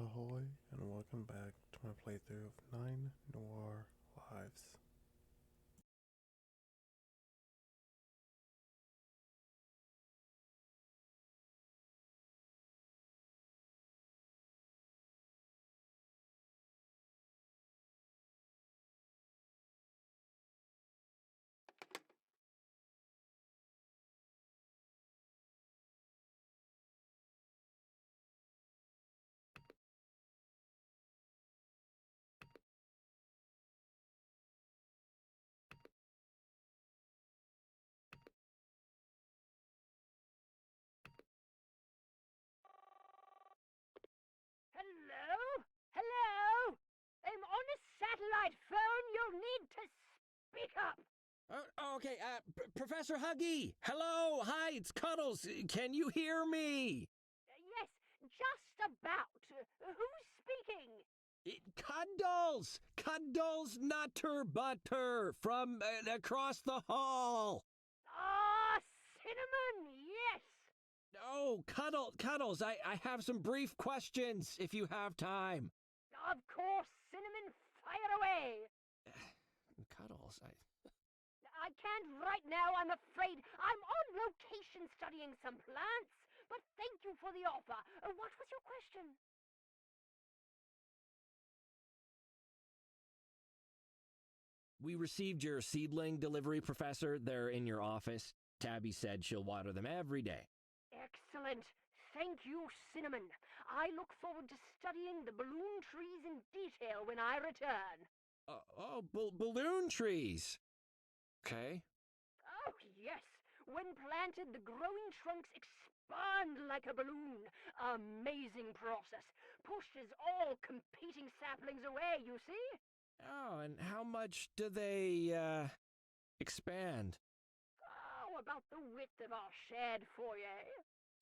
Ahoy, and welcome back to my playthrough of 9 Noir Lives. Hello? Hello? I'm on a satellite phone. You'll need to speak up. Okay, Professor Huggy! Hello! Hi, it's Cuddles! Can you hear me? Yes, just about. Who's speaking? Cuddles! Cuddles Nutter Butter from across the hall! Ah, Cinnamon, yes. Oh, Cuddles, I have some brief questions if you have time. Of course, Cinnamon, fire away. Cuddles, I can't right now, I'm afraid. I'm on location studying some plants. But thank you for the offer. What was your question? We received your seedling delivery, Professor. They're in your office. Tabby said she'll water them every day. Excellent. Thank you, Cinnamon. I look forward to studying the balloon trees in detail when I return. Balloon trees! Okay. Oh, yes. When planted, the growing trunks expand like a balloon. Amazing process. Pushes all competing saplings away, you see? Oh, and how much do they, expand? Oh, about the width of our shared foyer.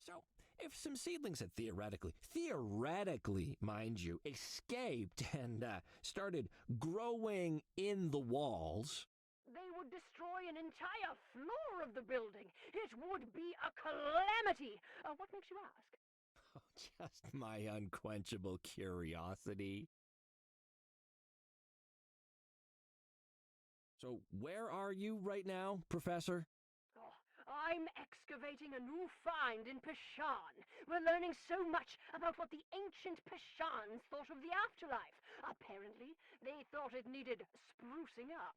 So, if some seedlings had theoretically, mind you, escaped and started growing in the walls, They would destroy an entire floor of the building. It would be a calamity. What makes you ask? just my unquenchable curiosity. So, where are you right now, Professor? Oh, I'm excavating a new find in Pishan. We're learning so much about what the ancient Pishans thought of the afterlife. Apparently, they thought it needed sprucing up.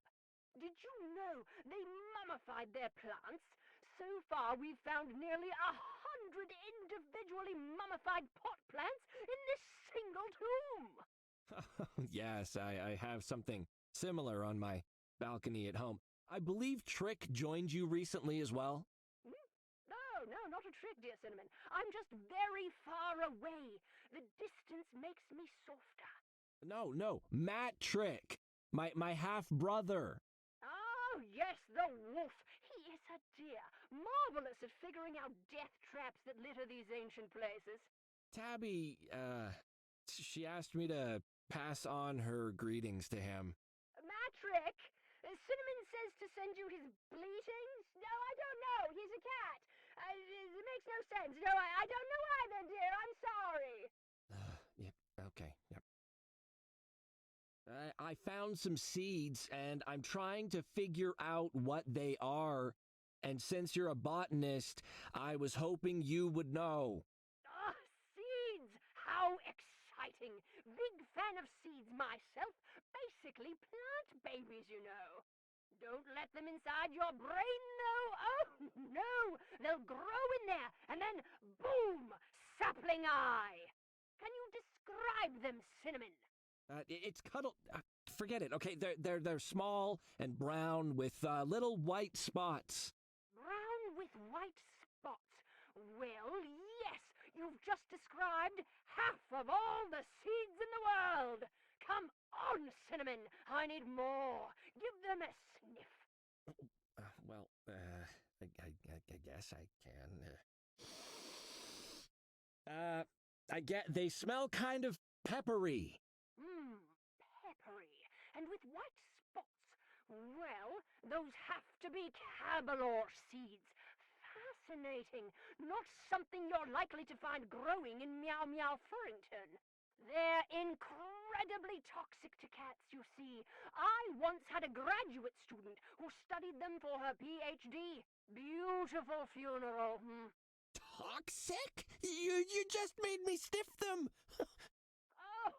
Did you know they mummified their plants? So far, we've found nearly 100 individually mummified pot plants in this single tomb. Yes, I have something similar on my balcony at home. I believe Trick joined you recently as well. No, not a trick, dear Cinnamon. I'm just very far away. The distance makes me softer. No, Matt Trick, my half brother. Oh, yes, the wolf. He is a dear, marvelous at figuring out death traps that litter these ancient places. Tabby, she asked me to pass on her greetings to him. Matrick, Cinnamon says to send you his bleatings. No, I don't know. He's a cat. It makes no sense. No, I don't know either, dear. I'm sorry. Yep, okay, yep. I found some seeds, and I'm trying to figure out what they are. And since you're a botanist, I was hoping you would know. Ah, seeds! How exciting! Big fan of seeds myself. Basically plant babies, you know. Don't let them inside your brain, though. Oh, no! They'll grow in there, and then, boom! Sapling eye! Can you describe them, Cinnamon? It's cuddle. Forget it. Okay, they're small and brown with little white spots. Brown with white spots. Well, yes, you've just described half of all the seeds in the world. Come on, Cinnamon. I need more. Give them a sniff. I guess I can. I get they smell kind of peppery. Mmm, peppery. And with white spots. Well, those have to be cabalor seeds. Fascinating. Not something you're likely to find growing in Meow Meow Furrington. They're incredibly toxic to cats, you see. I once had a graduate student who studied them for her PhD. Beautiful funeral. Toxic? You just made me sniff them. Oh,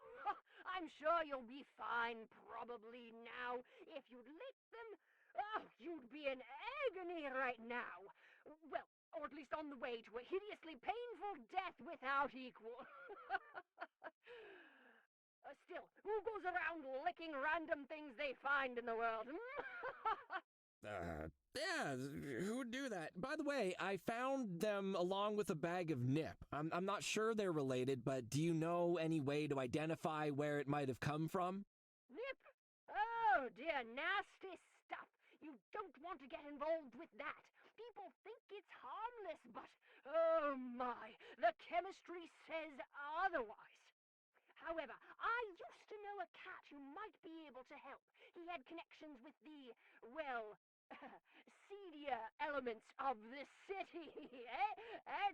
I'm sure you'll be fine probably now. If you'd licked them, oh, you'd be in agony right now. Well, or at least on the way to a hideously painful death without equal. Still, who goes around licking random things they find in the world? Yeah, who would do that? By the way, I found them along with a bag of nip. I'm not sure they're related, but do you know any way to identify where it might have come from? Nip? Oh dear, nasty stuff. You don't want to get involved with that. People think it's harmless, but oh my, the chemistry says otherwise. However, I used to know a cat who might be able to help. He had connections with the, well, seedier elements of the city.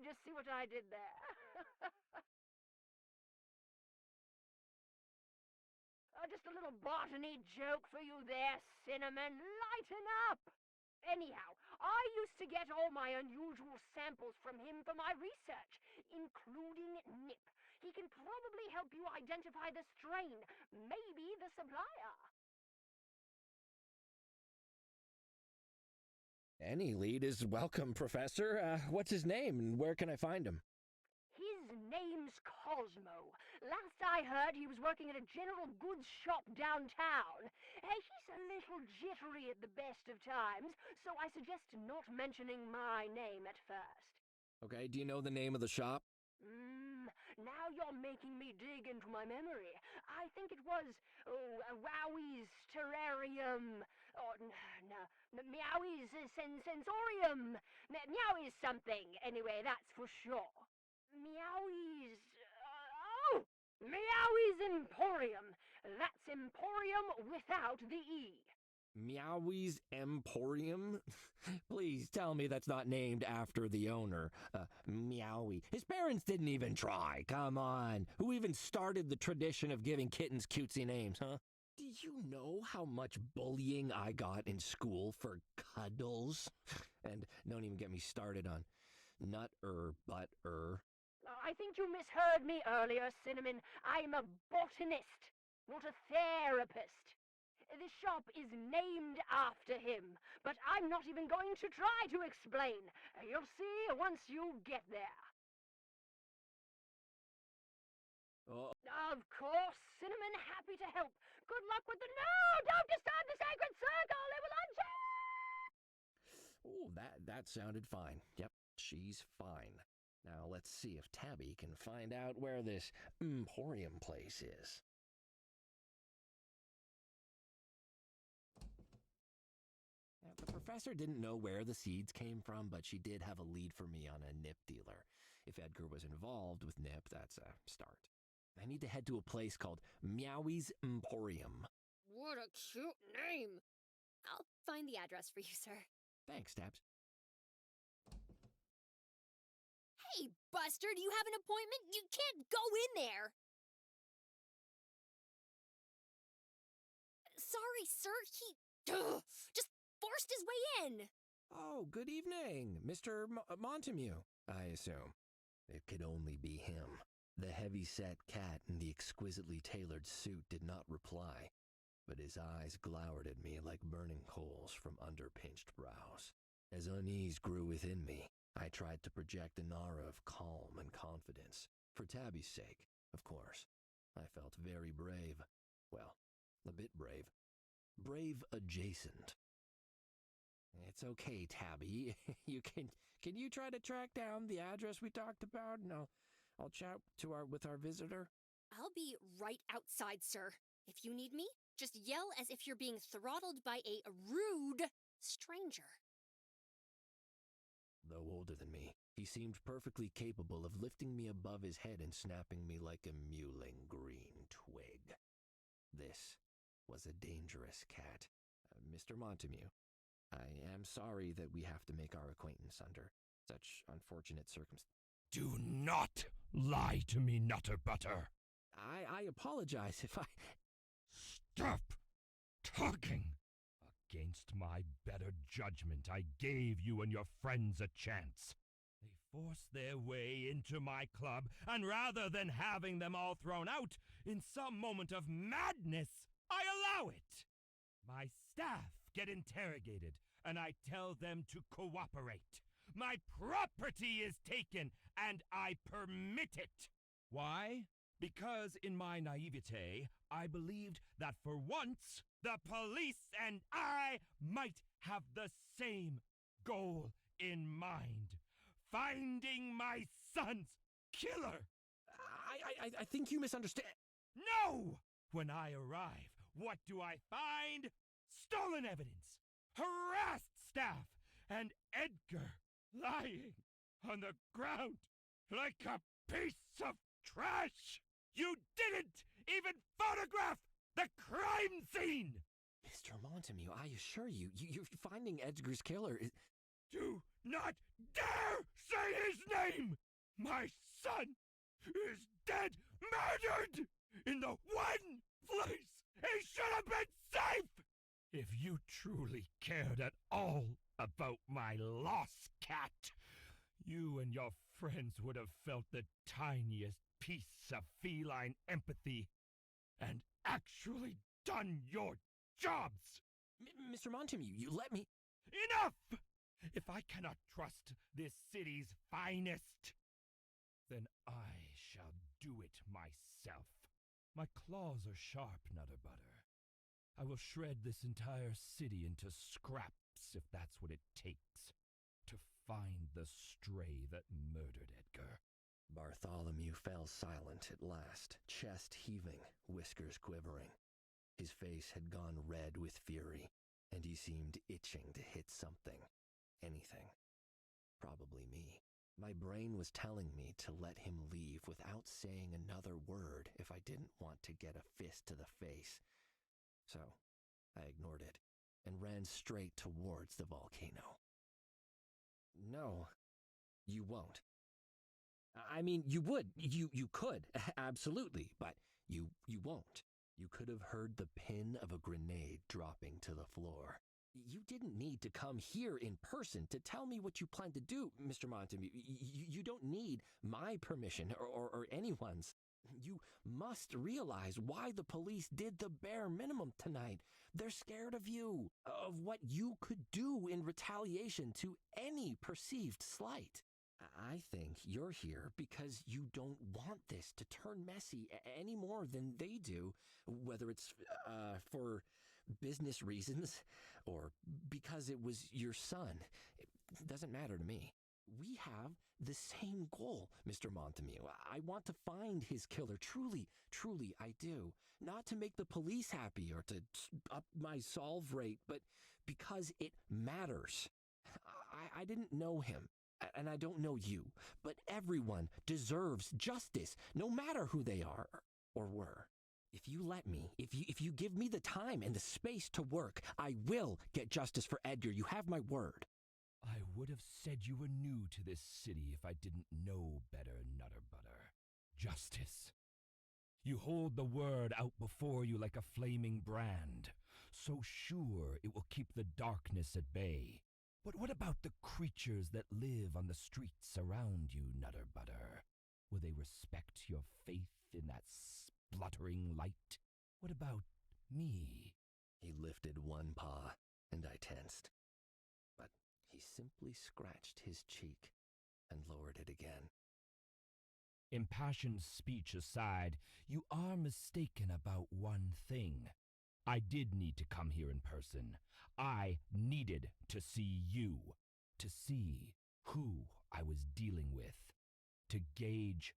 Just see what I did there. Just a little botany joke for you there, Cinnamon. Lighten up! Anyhow, I used to get all my unusual samples from him for my research, including nip. He can probably help you identify the strain, maybe the supplier. Any lead is welcome, Professor. What's his name and where can I find him? His name's Cosmo. Last I heard, he was working at a general goods shop downtown. He's a little jittery at the best of times, so I suggest not mentioning my name at first. Okay, do you know the name of the shop? Now you're making me dig into my memory. I think it was, Wowie's Terrarium, or, no, Meowie's Sensorium, Meowie's something, anyway, that's for sure. Meowie's, Meowie's Emporium. That's Emporium without the E. Meowie's Emporium? Please tell me that's not named after the owner. Meowie. His parents didn't even try. Come on. Who even started the tradition of giving kittens cutesy names, huh? Do you know how much bullying I got in school for cuddles? And don't even get me started on butter. I think you misheard me earlier, Cinnamon. I'm a botanist, not a therapist. The shop is named after him, but I'm not even going to try to explain. You'll see once you get there. Oh. Of course, Cinnamon, happy to help. Good luck with the... No! Don't disturb the sacred circle! It will unchain! Oh, that sounded fine. Yep, she's fine. Now let's see if Tabby can find out where this Emporium place is. The professor didn't know where the seeds came from, but she did have a lead for me on a nip dealer. If Edgar was involved with nip, that's a start. I need to head to a place called Meowie's Emporium. What a cute name! I'll find the address for you, sir. Thanks, Tabs. Hey, Buster, do you have an appointment? You can't go in there! Sorry, sir, he just forced his way in. Oh, good evening, Mr. Montameeuw, I assume. It could only be him. The heavy-set cat in the exquisitely tailored suit did not reply, but his eyes glowered at me like burning coals from under-pinched brows. As unease grew within me, I tried to project an aura of calm and confidence. For Tabby's sake, of course. I felt very brave. Well, a bit brave. Brave adjacent. It's okay, Tabby. Can you try to track down the address we talked about, and I'll chat with our visitor? I'll be right outside, sir. If you need me, just yell as if you're being throttled by a rude stranger. Though older than me, he seemed perfectly capable of lifting me above his head and snapping me like a mewling green twig. This was a dangerous cat. Mr. Montameeuw, I am sorry that we have to make our acquaintance under such unfortunate circumstances. Do not lie to me, Nutter Butter. I apologize if I... Stop talking! Against my better judgment, I gave you and your friends a chance. They forced their way into my club, and rather than having them all thrown out in some moment of madness, I allow it. My staff get interrogated, and I tell them to cooperate. My property is taken, and I permit it. Why? Because in my naivete, I believed that for once, the police and I might have the same goal in mind. Finding my son's killer. I think you misunderstand. No! When I arrive, what do I find? Stolen evidence, harassed staff, and Edgar lying on the ground like a piece of trash. You didn't even photograph the crime scene! Mr. Montameeuw, I assure you, you're finding Edgar's killer is... Do not dare say his name! My son is dead, murdered, in the one place he should have been safe! If you truly cared at all about my lost cat, you and your friends would have felt the tiniest piece of feline empathy and actually done your jobs. Mr. Montameeuw, you let me... Enough! If I cannot trust this city's finest, then I shall do it myself. My claws are sharp, Nutter Butter. I will shred this entire city into scraps if that's what it takes to find the stray that murdered Edgar. Bartholomew fell silent at last, chest heaving, whiskers quivering. His face had gone red with fury, and he seemed itching to hit something. Anything. Probably me. My brain was telling me to let him leave without saying another word if I didn't want to get a fist to the face. So, I ignored it and ran straight towards the volcano. No, you won't. I mean, you would. You could, absolutely, but you won't. You could have heard the pin of a grenade dropping to the floor. You didn't need to come here in person to tell me what you plan to do, Mr. Montameeuw. You don't need my permission or anyone's. You must realize why the police did the bare minimum tonight. They're scared of you, of what you could do in retaliation to any perceived slight. I think you're here because you don't want this to turn messy any more than they do, whether it's for business reasons or because it was your son. It doesn't matter to me. We have the same goal, Mr. Montameeuw. I want to find his killer. Truly, truly, I do. Not to make the police happy or to up my solve rate, but because it matters. I didn't know him, and I don't know you, but everyone deserves justice, no matter who they are or were. If you let me, if you give me the time and the space to work, I will get justice for Edgar. You have my word. I would have said you were new to this city if I didn't know better, Nutter Butter. Justice. You hold the word out before you like a flaming brand, so sure it will keep the darkness at bay. But what about the creatures that live on the streets around you, Nutter Butter? Will they respect your faith in that spluttering light? What about me? He lifted one paw, and I tensed. But he simply scratched his cheek and lowered it again. Impassioned speech aside, you are mistaken about one thing. I did need to come here in person. I needed to see you, to see who I was dealing with, to gauge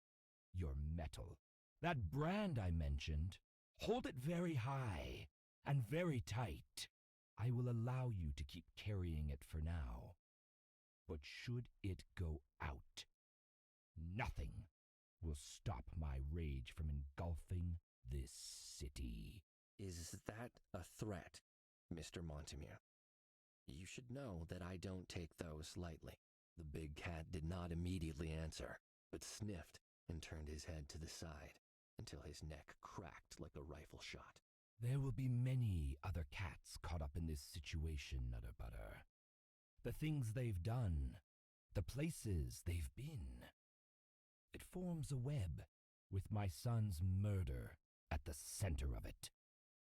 your mettle. That brand I mentioned, hold it very high and very tight. I will allow you to keep carrying it for now. But should it go out, nothing will stop my rage from engulfing this city. Is that a threat, Mr. Montameeuw? You should know that I don't take those lightly. The big cat did not immediately answer, but sniffed and turned his head to the side. until his neck cracked like a rifle shot. There will be many other cats caught up in this situation, Nutter Butter. The things they've done, the places they've been. It forms a web, with my son's murder at the center of it.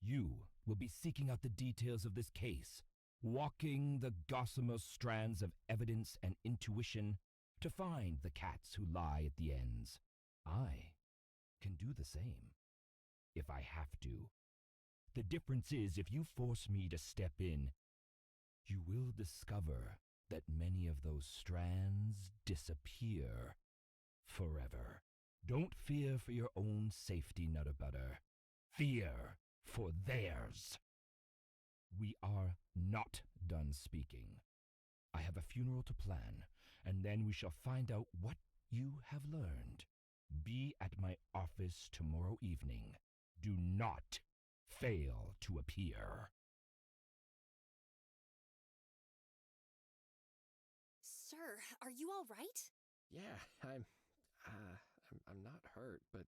You will be seeking out the details of this case, walking the gossamer strands of evidence and intuition to find the cats who lie at the ends. I can do the same, if I have to. The difference is, if you force me to step in, you will discover that many of those strands disappear forever. Don't fear for your own safety, Nutter Butter. Fear for theirs. We are not done speaking. I have a funeral to plan, and then we shall find out what you have learned. Be at my office tomorrow evening. Do not fail to appear. Sir, are you all right? Yeah, I'm not hurt, but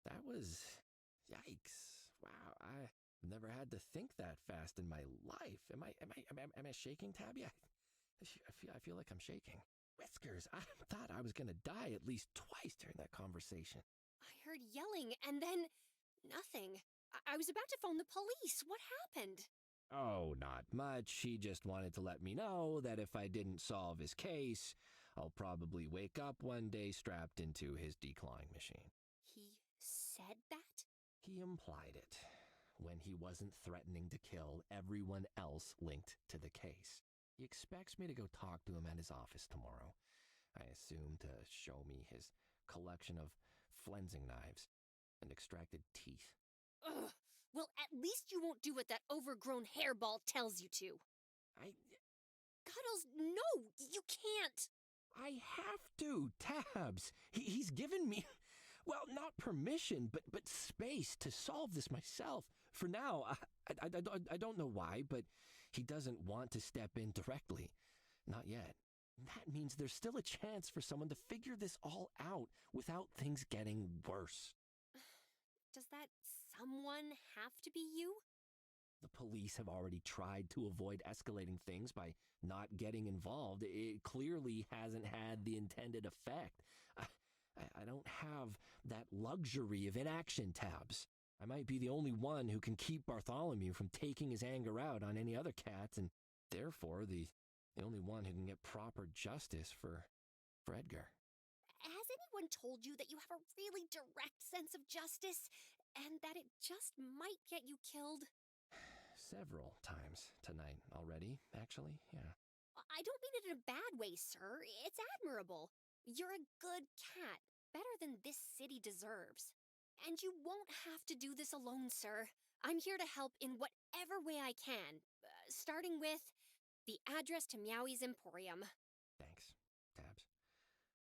that was, yikes. Wow, I never had to think that fast in my life. Am I shaking, Tabby? I feel like I'm shaking. Whiskers, I thought I was gonna die at least twice during that conversation. I heard yelling and then nothing. I was about to phone the police. What happened? Oh, not much. He just wanted to let me know that if I didn't solve his case, I'll probably wake up one day strapped into his declawing machine. He said that? He implied it, when he wasn't threatening to kill everyone else linked to the case. He expects me to go talk to him at his office tomorrow. I assume to show me his collection of flensing knives and extracted teeth. Ugh. Well, at least you won't do what that overgrown hairball tells you to. Cuddles, no, you can't. I have to, Tabs. He's given me, well, not permission, but space to solve this myself. For now, I don't know why, but he doesn't want to step in directly. Not yet. That means there's still a chance for someone to figure this all out without things getting worse. Does that someone have to be you? The police have already tried to avoid escalating things by not getting involved. It clearly hasn't had the intended effect. I don't have that luxury of inaction, Tabs. I might be the only one who can keep Bartholomew from taking his anger out on any other cats, and therefore the only one who can get proper justice for Edgar. Has anyone told you that you have a really direct sense of justice and that it just might get you killed? Several times tonight already, actually, yeah. I don't mean it in a bad way, sir. It's admirable. You're a good cat, better than this city deserves. And you won't have to do this alone, sir. I'm here to help in whatever way I can, starting with the address to Meowie's Emporium. Thanks, Tabs.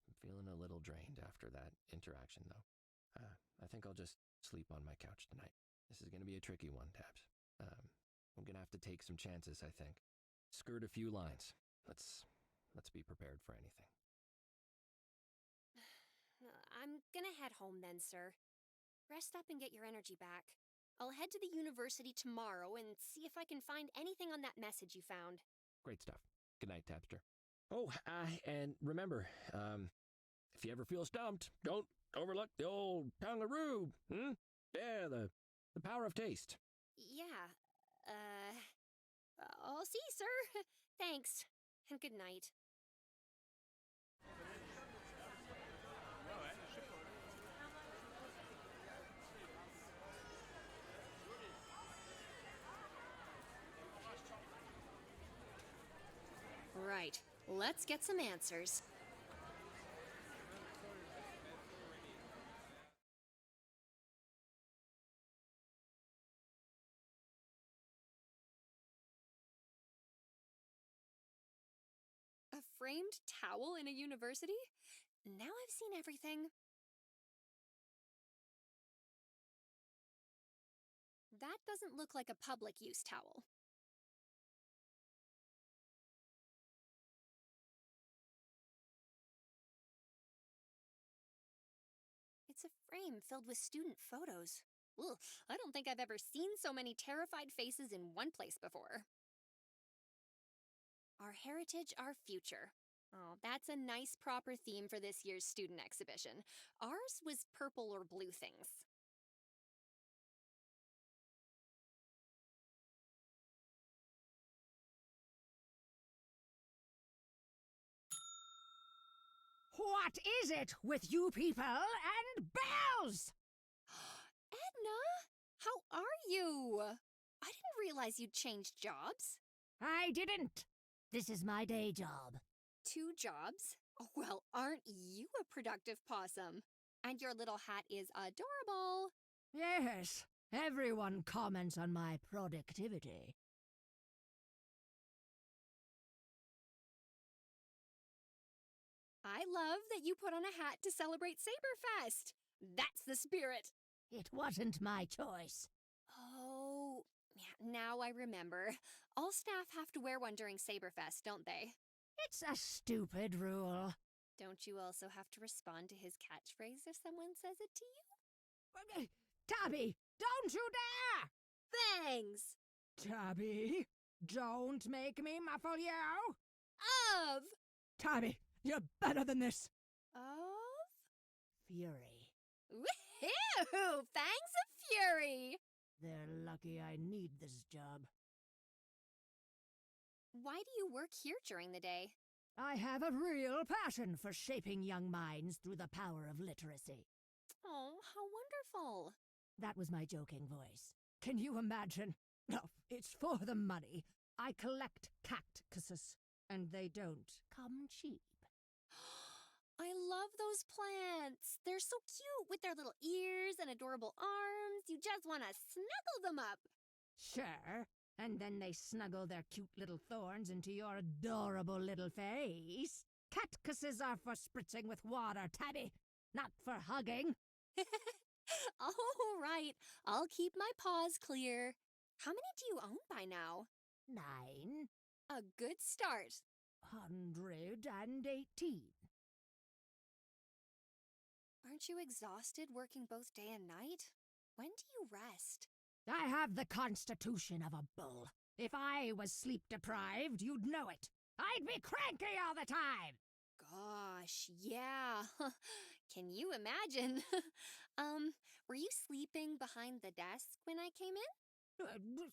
I'm feeling a little drained after that interaction, though. I think I'll just sleep on my couch tonight. This is going to be a tricky one, Tabs. I'm going to have to take some chances, I think. Skirt a few lines. Let's be prepared for anything. I'm gonna head home then, sir. Rest up and get your energy back. I'll head to the university tomorrow and see if I can find anything on that message you found. Great stuff. Good night, Tabster. Oh, and remember, if you ever feel stumped, don't overlook the old tongaroo. Yeah, the power of taste. Yeah, I'll see, sir. Thanks, and good night. Right, let's get some answers. A framed towel in a university? Now I've seen everything. That doesn't look like a public use towel. It's a frame filled with student photos. Ugh, I don't think I've ever seen so many terrified faces in one place before. Our heritage, our future. Oh, that's a nice proper theme for this year's student exhibition. Ours was purple or blue things. What is it with you people and bells? Edna, how are you? I didn't realize you'd changed jobs. I didn't. This is my day job. 2 jobs? Oh, well, aren't you a productive possum? And your little hat is adorable. Yes, everyone comments on my productivity. I love that you put on a hat to celebrate Saberfest. That's the spirit. It wasn't my choice. Oh, yeah, now I remember. All staff have to wear one during Saberfest, don't they? It's a stupid rule. Don't you also have to respond to his catchphrase if someone says it to you? Tabby, don't you dare! Thanks! Tabby, don't make me muffle you! Of! Tabby, you're better than this! Of? Fury. Woohoo! Fangs of Fury! They're lucky I need this job. Why do you work here during the day? I have a real passion for shaping young minds through the power of literacy. Oh, how wonderful! That was my joking voice. Can you imagine? No, it's for the money. I collect cactuses, and they don't come cheap. I love those plants. They're so cute with their little ears and adorable arms. You just want to snuggle them up. Sure, and then they snuggle their cute little thorns into your adorable little face. Cactuses are for spritzing with water, Tabby, not for hugging. All right, I'll keep my paws clear. How many do you own by now? 9. A good start. 118. Aren't you exhausted working both day and night? When do you rest? I have the constitution of a bull. If I was sleep-deprived, you'd know it. I'd be cranky all the time. Gosh, yeah. Can you imagine? Were you sleeping behind the desk when I came in?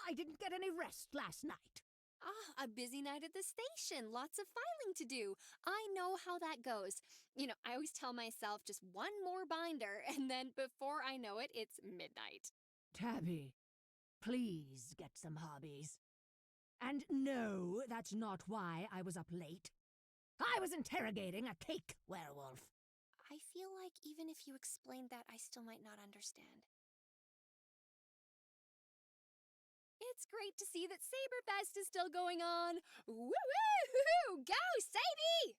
I didn't get any rest last night. Ah, a busy night at the station. Lots of filing to do. I know how that goes. You know, I always tell myself just one more binder, and then before I know it, it's midnight. Tabby, please get some hobbies. And no, that's not why I was up late. I was interrogating a cake werewolf. I feel like even if you explained that, I still might not understand. It's great to see that Saberfest is still going on. Woo-woo! Go, Sabie!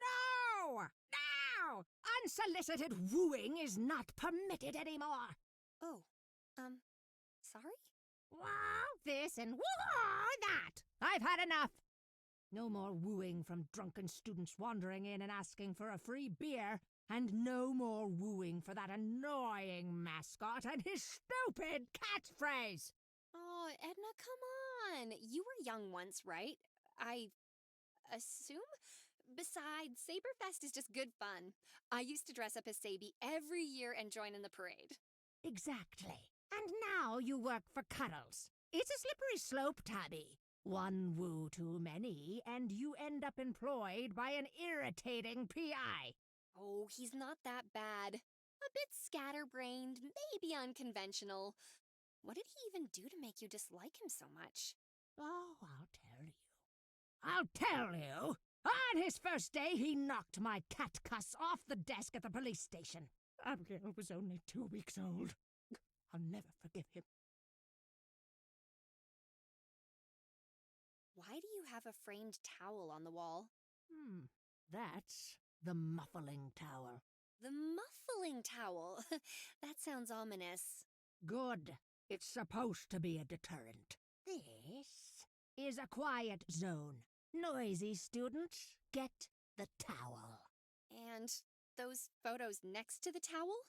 No! No! Unsolicited wooing is not permitted anymore. Oh, sorry? Wow, this and woo that. I've had enough. No more wooing from drunken students wandering in and asking for a free beer. And no more wooing for that annoying mascot and his stupid catchphrase. Oh, Edna, come on. You were young once, right? I assume? Besides, Saberfest is just good fun. I used to dress up as Sabie every year and join in the parade. Exactly. And now you work for Cuddles. It's a slippery slope, Tabby. One woo too many, and you end up employed by an irritating PI. Oh, he's not that bad. A bit scatterbrained, maybe unconventional. What did he even do to make you dislike him so much? Oh, I'll tell you. I'll tell you. On his first day, he knocked my cat cuss off the desk at the police station. Abigail was only 2 weeks old. I'll never forgive him. Why do you have a framed towel on the wall? That's the muffling towel. The muffling towel. That sounds ominous. Good. It's supposed to be a deterrent. This is a quiet zone. Noisy students, get the towel. And those photos next to the towel?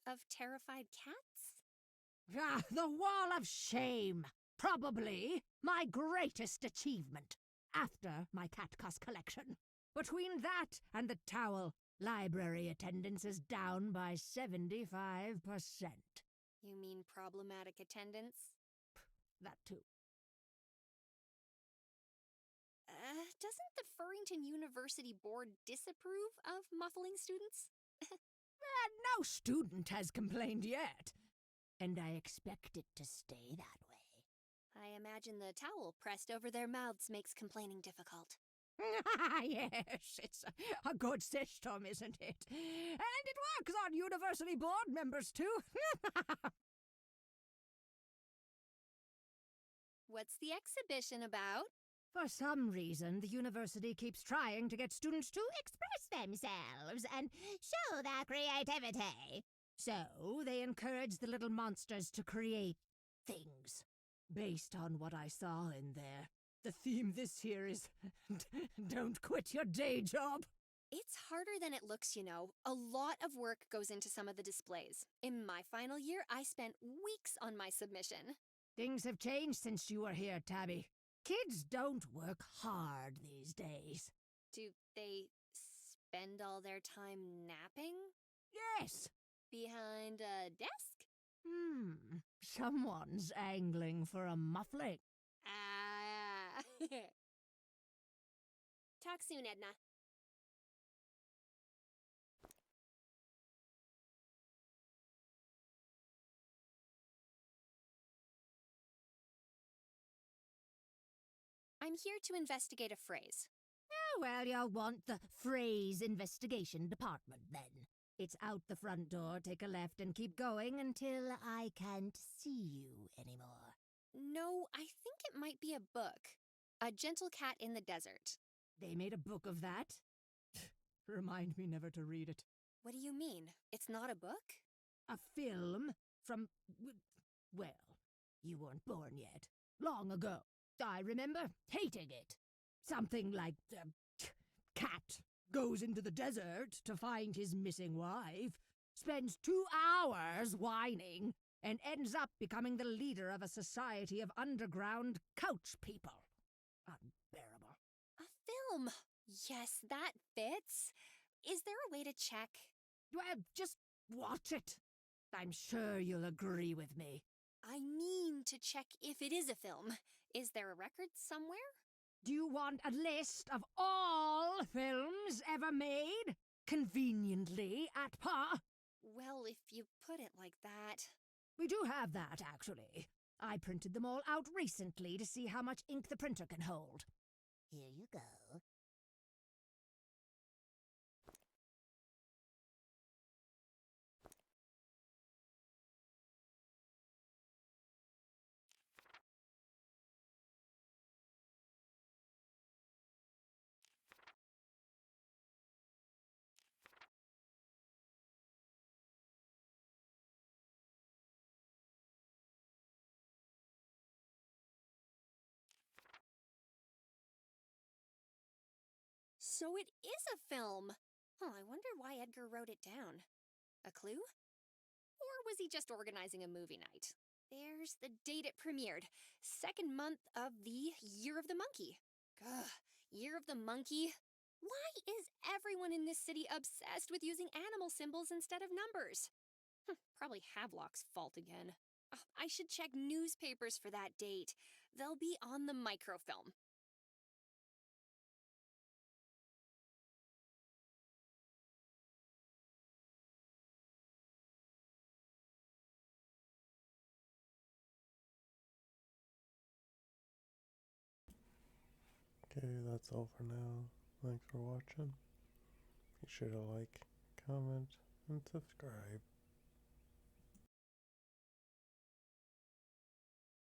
of terrified cats? Ah, the Wall of Shame! Probably my greatest achievement, after my cat cuss collection. Between that and the towel, library attendance is down by 75%. You mean problematic attendance? That too. Doesn't the Furrington University Board disapprove of muffling students? No student has complained yet, and I expect it to stay that way. I imagine the towel pressed over their mouths makes complaining difficult. Yes, it's a good system, isn't it? And it works on university board members, too. What's the exhibition about? For some reason, the university keeps trying to get students to express themselves and show their creativity. So they encourage the little monsters to create things based on what I saw in there. The theme this year is don't quit your day job. It's harder than it looks, you know. A lot of work goes into some of the displays. In my final year, I spent weeks on my submission. Things have changed since you were here, Tabby. Kids don't work hard these days. Do they spend all their time napping? Yes. Behind a desk? Someone's angling for a muffling. Talk soon, Edna. I'm here to investigate a phrase. Oh, well, you'll want the phrase investigation department, then. It's out the front door, take a left, and keep going until I can't see you anymore. No, I think it might be a book. A Gentle Cat in the Desert. They made a book of that? Remind me never to read it. What do you mean? It's not a book? A film from... well, you weren't born yet. Long ago. I remember hating it. Something like the cat goes into the desert to find his missing wife, spends 2 hours whining, and ends up becoming the leader of a society of underground couch people. Unbearable. A film! Yes, that fits. Is there a way to check? Well, just watch it. I'm sure you'll agree with me. I mean to check if it is a film. Is there a record somewhere? Do you want a list of all films ever made? Conveniently at par? Well, if you put it like that. We do have that, actually. I printed them all out recently to see how much ink the printer can hold. Here you go. So it is a film! Oh, I wonder why Edgar wrote it down. A clue? Or was he just organizing a movie night? There's the date it premiered. 2nd month of the Year of the Monkey. Ugh, Year of the Monkey? Why is everyone in this city obsessed with using animal symbols instead of numbers? Probably Havelock's fault again. Oh, I should check newspapers for that date. They'll be on the microfilm. Okay, that's all for now. Thanks for watching. Be sure to like, comment, and subscribe.